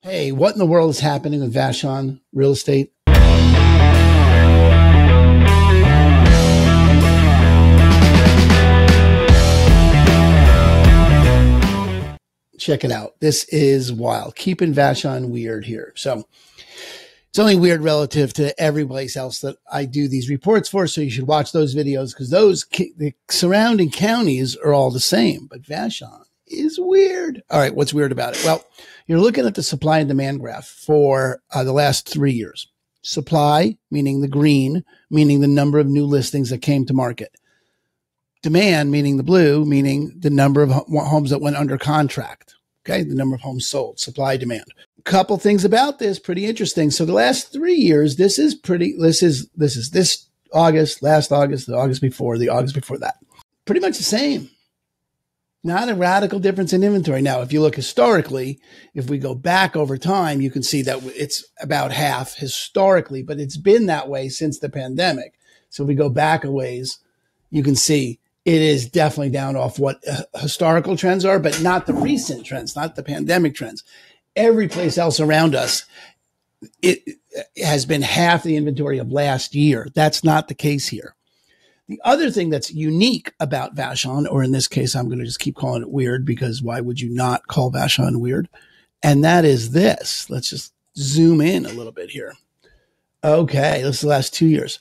Hey, what in the world is happening with Vashon Real Estate? Check it out. This is wild. Keeping Vashon weird here. So it's only weird relative to every place else that I do these reports for. So you should watch those videos because the surrounding counties are all the same. But Vashon is weird. All right. What's weird about it? Well, you're looking at the supply and demand graph for the last 3 years. Supply, meaning the green, meaning the number of new listings that came to market. Demand, meaning the blue, meaning the number of homes that went under contract. Okay, the number of homes sold, supply, demand. Couple things about this, pretty interesting. So the last 3 years, this is this August, last August, the August before that. Pretty much the same. Not a radical difference in inventory. Now, if you look historically, if we go back over time, you can see that it's about half historically, but it's been that way since the pandemic. So if we go back a ways, you can see it is definitely down off what historical trends are, but not the recent trends, not the pandemic trends. Every place else around us, it has been half the inventory of last year. That's not the case here. The other thing that's unique about Vashon, or in this case, I'm going to just keep calling it weird because why would you not call Vashon weird? And that is this. Let's just zoom in a little bit here. Okay, this is the last 2 years.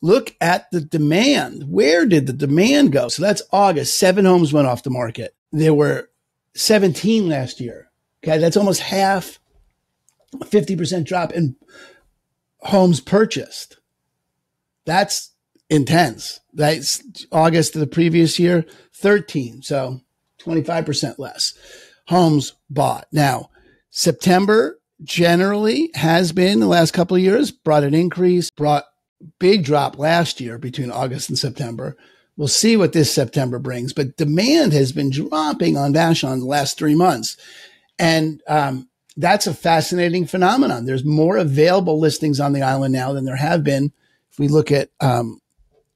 Look at the demand. Where did the demand go? So that's August. 7 homes went off the market. There were 17 last year. Okay, that's almost half, 50% drop in homes purchased. That's intense. That's August of the previous year, 13. So 25% less homes bought. Now, September generally has been the last couple of years, brought an increase, brought big drop last year between August and September. We'll see what this September brings, but demand has been dropping on Vashon the last 3 months. And that's a fascinating phenomenon. There's more available listings on the island now than there have been. If we look at,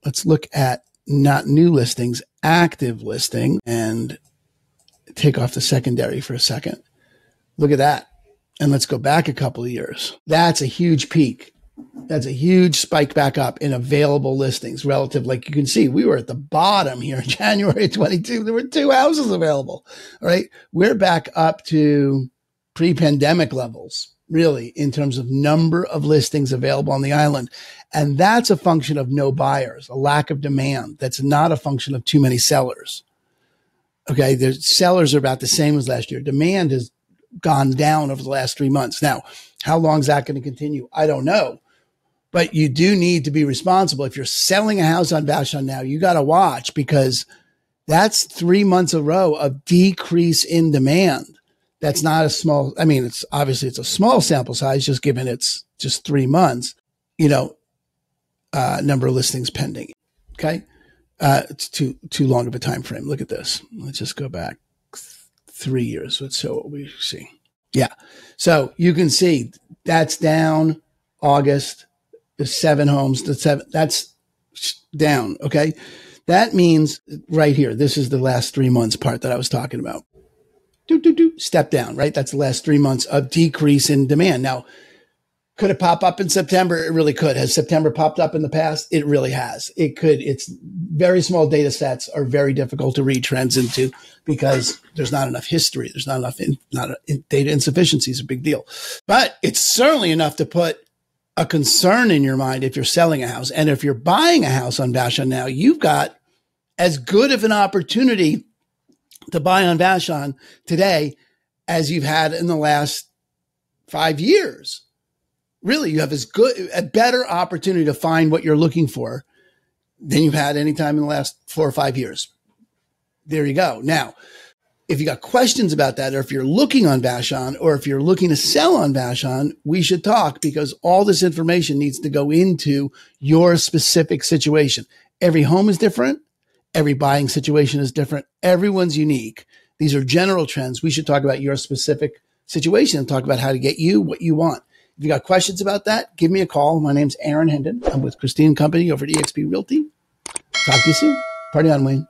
let's look at not new listings, active listing, and take off the secondary for a second. Look at that. And let's go back a couple of years. That's a huge peak. That's a huge spike back up in available listings relative. Like you can see, we were at the bottom here in January 22. There were 2 houses available. All right. We're back up to pre-pandemic levels, really, in terms of number of listings available on the island. And that's a function of no buyers, a lack of demand. That's not a function of too many sellers. Okay. The sellers are about the same as last year. Demand has gone down over the last 3 months. Now, how long is that going to continue? I don't know. But you do need to be responsible. If you're selling a house on Vashon now, you got to watch because that's 3 months in a row of decrease in demand. That's not a small, I mean, it's obviously it's a small sample size, just given it's just 3 months, number of listings pending. Okay. It's too long of a time frame. Look at this. Let's just go back 3 years. Let's show what we see. Yeah. So you can see that's down August. The 7 homes, that's down. Okay. That means right here, this is the last 3 months part that I was talking about. Step down, right? That's the last 3 months of decrease in demand. Now, could it pop up in September? It really could. Has September popped up in the past? It really has. It could. It's very small data sets are very difficult to read trends into because there's not enough history. There's not enough data insufficiency is a big deal, but it's certainly enough to put a concern in your mind if you're selling a house. And if you're buying a house on Vashon now, you've got as good of an opportunity to buy on Vashon today as you've had in the last 5 years. Really, you have a better opportunity to find what you're looking for than you've had any time in the last 4 or 5 years. There you go. Now, if you got questions about that, or if you're looking on Vashon, or if you're looking to sell on Vashon, we should talk because all this information needs to go into your specific situation. Every home is different. Every buying situation is different. Everyone's unique. These are general trends. We should talk about your specific situation and talk about how to get you what you want. If you got questions about that, give me a call. My name's Hendon. I'm with Christine Company over at eXp Realty. Talk to you soon. Party on, Wayne.